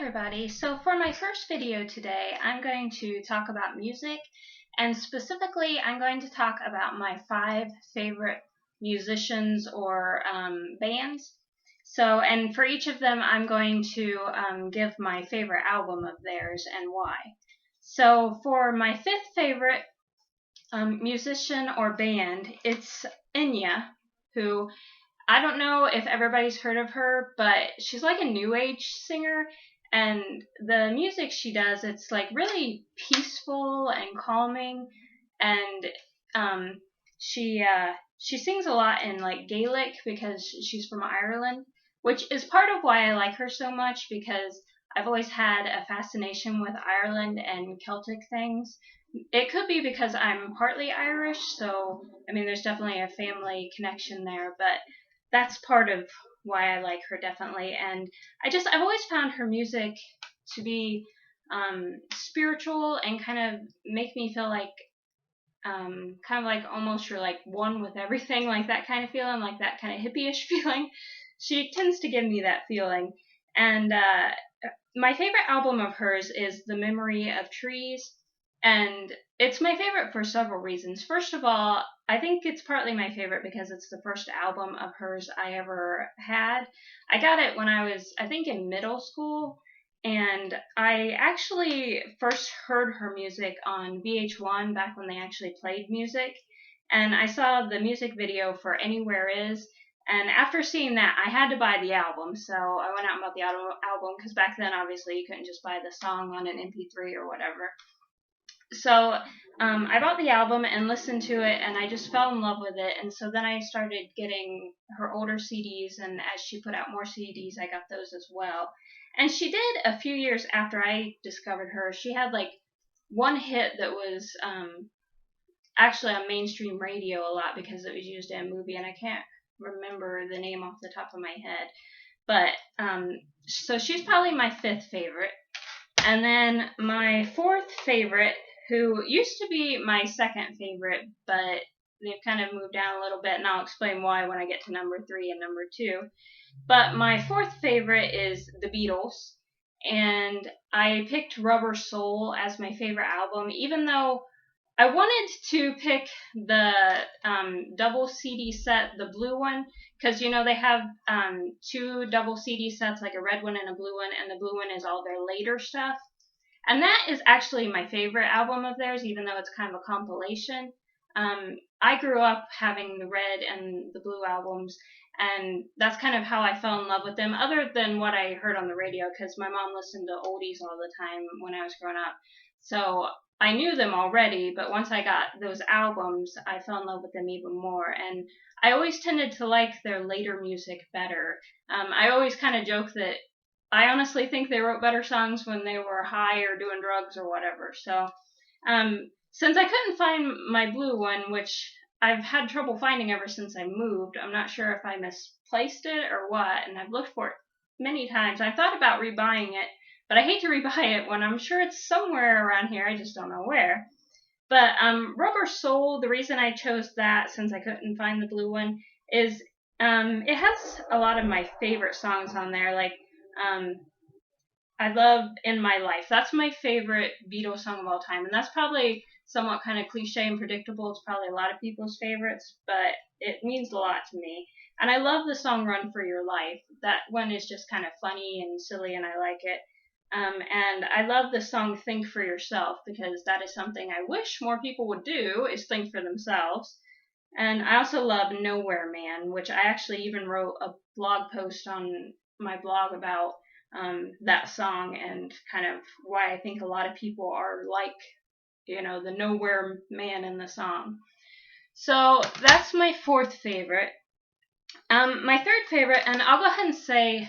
everybody. So for my first video today, I'm going to talk about music, and specifically I'm going to talk about my 5 favorite musicians or bands. And for each of them I'm going to give my favorite album of theirs and why. So for my 5th favorite musician or band, it's Enya, who I don't know if everybody's heard of her, but she's like a new age singer, and the music she does, it's like really peaceful and calming, and um, she sings a lot in like Gaelic because she's from Ireland, which is part of why I like her so much because I've always had a fascination with Ireland and Celtic things. It could be because I'm partly Irish, so I mean, there's definitely a family connection there, but that's part of why I like her definitely. And I've always found her music to be spiritual and kind of make me feel like kind of like almost you're like one with everything, like that kind of feeling, like that kind of hippie-ish feeling. She tends to give me that feeling. And my favorite album of hers is The Memory of Trees, and it's my favorite for several reasons. First of all, I think it's partly my favorite because it's the first album of hers I ever had. I got it when I was, I think, in middle school, and I actually first heard her music on VH1 back when they actually played music, and I saw the music video for Anywhere Is, and after seeing that, I had to buy the album, so I went out and bought the album because back then, obviously, you couldn't just buy the song on an MP3 or whatever. So I bought the album and listened to it, and I just fell in love with it. And so then I started getting her older CDs, and as she put out more CDs, I got those as well. And she did a few years after I discovered her. She had like one hit that was actually on mainstream radio a lot because it was used in a movie, and I can't remember the name off the top of my head. But so she's probably my 5th favorite. And then my 4th favorite, who used to be my 2nd favorite, but they've kind of moved down a little bit, and I'll explain why when I get to number 3 and number 2. But my 4th favorite is the Beatles, and I picked Rubber Soul as my favorite album, even though I wanted to pick the double CD set, the blue one, because they have 2 double CD sets, like a red one and a blue one, and the blue one is all their later stuff. And that is actually my favorite album of theirs, even though it's kind of a compilation. I grew up having the red and the blue albums, and that's kind of how I fell in love with them, other than what I heard on the radio, because my mom listened to oldies all the time when I was growing up. So I knew them already, but once I got those albums, I fell in love with them even more. And I always tended to like their later music better. I always kind of joke that I honestly think they wrote better songs when they were high or doing drugs or whatever. So, since I couldn't find my blue one, which I've had trouble finding ever since I moved, I'm not sure if I misplaced it or what, and I've looked for it many times. I thought about rebuying it, but I hate to rebuy it when I'm sure it's somewhere around here. I just don't know where. But Rubber Soul, the reason I chose that since I couldn't find the blue one is it has a lot of my favorite songs on there, like I love In My Life. That's my favorite Beatles song of all time, and that's probably somewhat kind of cliche and predictable. It's probably a lot of people's favorites, but it means a lot to me. And I love the song Run For Your Life. That one is just kind of funny and silly, and I like it. And I love the song Think For Yourself because that is something I wish more people would do, is think for themselves. And I also love Nowhere Man, which I actually even wrote a blog post on my blog about that song and kind of why I think a lot of people are like, the Nowhere Man in the song. So that's my 4th favorite. My 3rd favorite, and I'll go ahead and say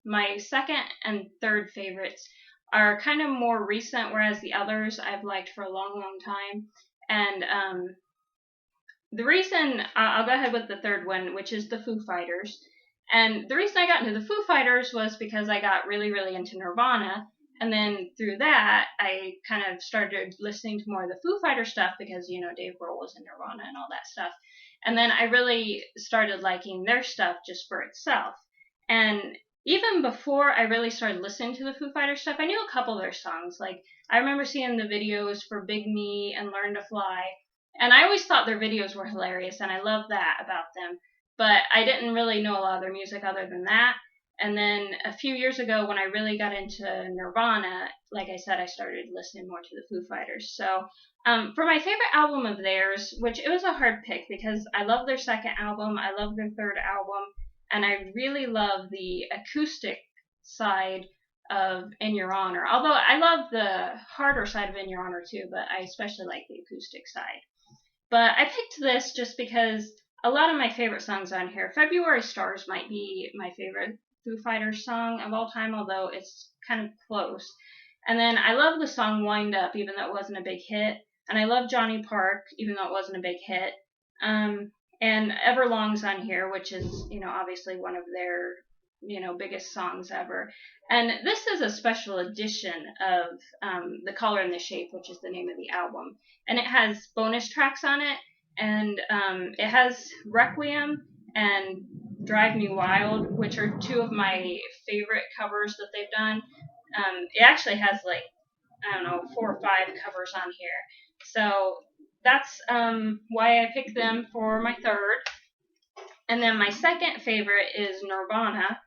my 2nd and 3rd favorites are kind of more recent, whereas the others I've liked for a long, long time. And the reason, I'll go ahead with the 3rd one, which is the Foo Fighters. And the reason I got into the Foo Fighters was because I got really, really into Nirvana. And then through that, I kind of started listening to more of the Foo Fighter stuff because, Dave Grohl was in Nirvana and all that stuff. And then I really started liking their stuff just for itself. And even before I really started listening to the Foo Fighters stuff, I knew a couple of their songs. Like, I remember seeing the videos for Big Me and Learn to Fly, and I always thought their videos were hilarious, and I love that about them. But I didn't really know a lot of their music other than that. And then a few years ago, when I really got into Nirvana, like I said, I started listening more to the Foo Fighters. So, for my favorite album of theirs, which it was a hard pick because I love their second album, I love their third album, and I really love the acoustic side of In Your Honor. Although I love the harder side of In Your Honor too, but I especially like the acoustic side. But I picked this just because a lot of my favorite songs on here, February Stars might be my favorite Foo Fighters song of all time, although it's kind of close. And then I love the song Wind Up, even though it wasn't a big hit. And I love Johnny Park, even though it wasn't a big hit. Um, and Everlong's on here, which is, obviously one of their, biggest songs ever. And this is a special edition of The Color and the Shape, which is the name of the album. And it has bonus tracks on it, and it has Requiem and Drive Me Wild, which are two of my favorite covers that they've done. It actually has like, I don't know, 4 or 5 covers on here. So that's why I picked them for my third. And then my second favorite is Nirvana.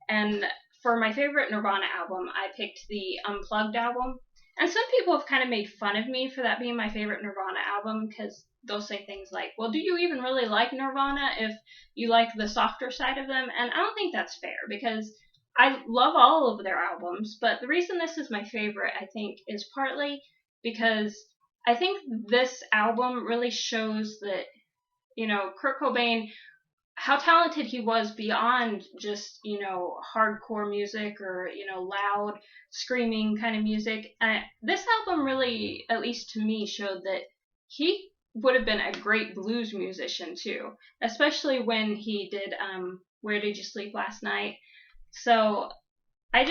And for my favorite Nirvana album, I picked the Unplugged album. And some people have kind of made fun of me for that being my favorite Nirvana album because they'll say things like, well, do you even really like Nirvana if you like the softer side of them? And I don't think that's fair because I love all of their albums, but the reason this is my favorite, I think, is partly because I think this album really shows that, Kurt Cobain, how talented he was beyond just, hardcore music or, loud screaming kind of music. This album really, at least to me, showed that he would have been a great blues musician too, especially when he did Where Did You Sleep Last Night? So I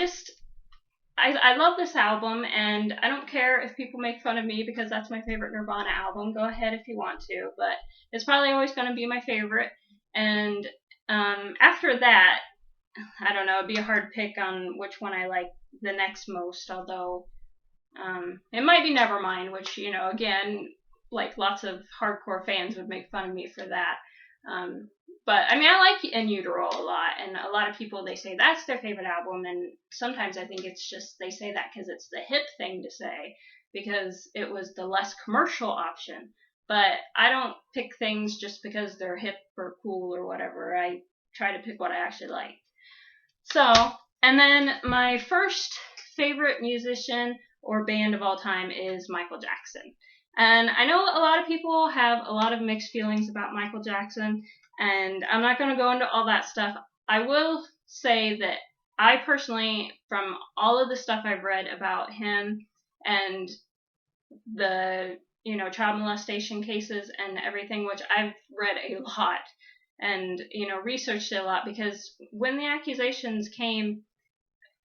love this album, and I don't care if people make fun of me because that's my favorite Nirvana album. Go ahead if you want to, but it's probably always going to be my favorite. And after that, I don't know, it'd be a hard pick on which one I like the next most, although it might be Nevermind, which, again, like lots of hardcore fans would make fun of me for that. But I mean, I like In Utero a lot, and a lot of people, they say that's their favorite album, and sometimes I think it's just they say that because it's the hip thing to say, because it was the less commercial option. But I don't pick things just because they're hip or cool or whatever. I try to pick what I actually like. So, and then my first favorite musician or band of all time is Michael Jackson. And I know a lot of people have a lot of mixed feelings about Michael Jackson, and I'm not going to go into all that stuff. I will say that I personally, from all of the stuff I've read about him and the, child molestation cases and everything, which I've read a lot and, researched it a lot, because when the accusations came,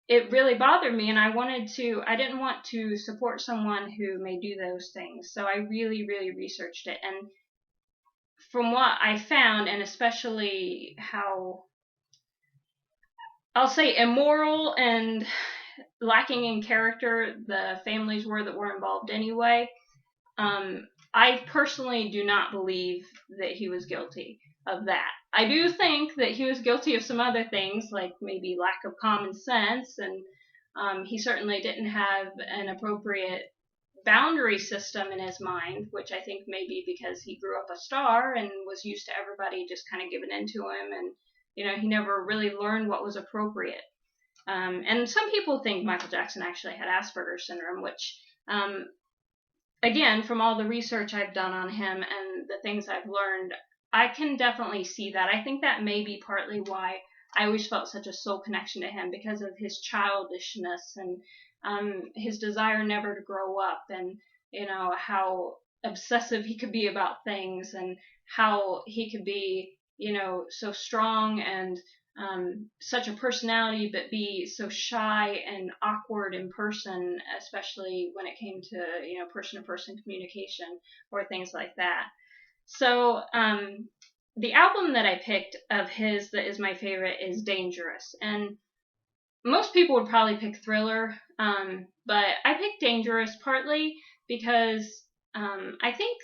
it really bothered me, and I didn't want to support someone who may do those things. So I really, really researched it. And from what I found, and especially how, I'll say, immoral and lacking in character the families were that were involved anyway, I personally do not believe that he was guilty of that. I do think that he was guilty of some other things, like maybe lack of common sense, and he certainly didn't have an appropriate boundary system in his mind, which I think may be because he grew up a star and was used to everybody just kind of giving in to him, and he never really learned what was appropriate. And some people think Michael Jackson actually had Asperger's syndrome, which, again, from all the research I've done on him and the things I've learned, I can definitely see that. I think that may be partly why I always felt such a soul connection to him, because of his childishness and his desire never to grow up, and how obsessive he could be about things, and how he could be so strong and such a personality, but be so shy and awkward in person, especially when it came to person-to-person communication or things like that. So the album that I picked of his that is my favorite is Dangerous, and most people would probably pick Thriller, but I picked Dangerous partly because I think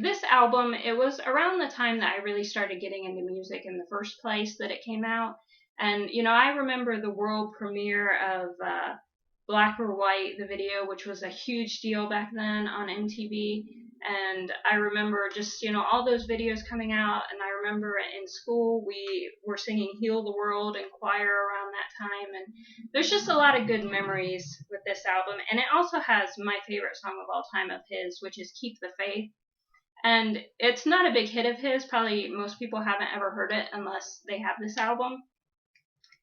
this album, it was around the time that I really started getting into music in the first place that it came out. And, I remember the world premiere of Black or White, the video, which was a huge deal back then on MTV. And I remember just, all those videos coming out. And I remember in school, we were singing Heal the World in choir around that time. And there's just a lot of good memories with this album. And it also has my favorite song of all time of his, which is Keep the Faith. And it's not a big hit of his. Probably most people haven't ever heard it unless they have this album.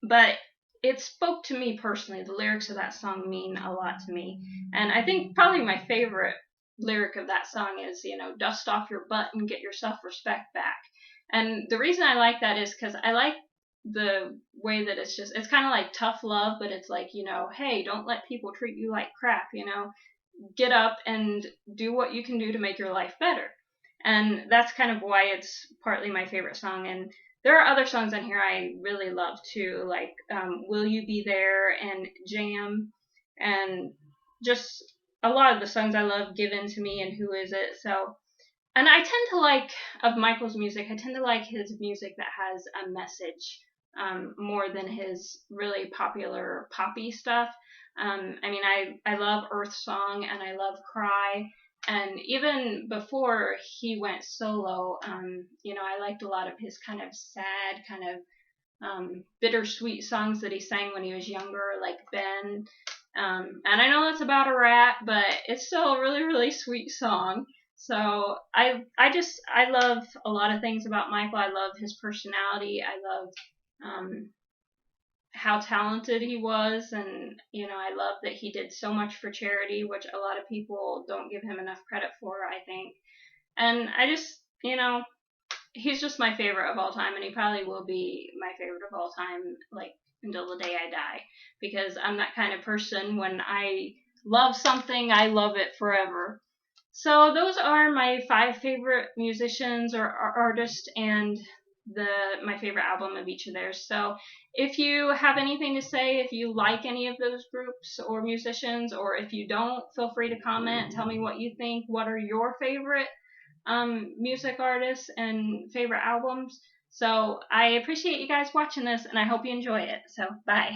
But it spoke to me personally. The lyrics of that song mean a lot to me. And I think probably my favorite lyric of that song is, dust off your butt and get your self-respect back. And the reason I like that is because I like the way that it's kind of like tough love, but it's like, hey, don't let people treat you like crap, get up and do what you can do to make your life better. And that's kind of why it's partly my favorite song. And there are other songs on here I really love too, like Will You Be There and Jam, and just a lot of the songs I love, Given to Me and Who Is It. So, and I tend to like, of Michael's music, I tend to like his music that has a message more than his really popular poppy stuff. I mean, I love Earth Song and I love Cry. And even before he went solo, I liked a lot of his kind of sad, kind of bittersweet songs that he sang when he was younger, like Ben. And I know that's about a rat, but it's still a really, really sweet song. So I love a lot of things about Michael. I love his personality. I love how talented he was, and I love that he did so much for charity, which a lot of people don't give him enough credit for, I think. And I just, he's just my favorite of all time, and he probably will be my favorite of all time, like, until the day I die, because I'm that kind of person. When I love something, I love it forever. So those are my 5 favorite musicians or artists, and my favorite album of each of theirs. So if you have anything to say, if you like any of those groups or musicians, or if you don't, feel free to comment. Tell me what you think. What are your favorite music artists and favorite albums? So I appreciate you guys watching this, and I hope you enjoy it. So bye.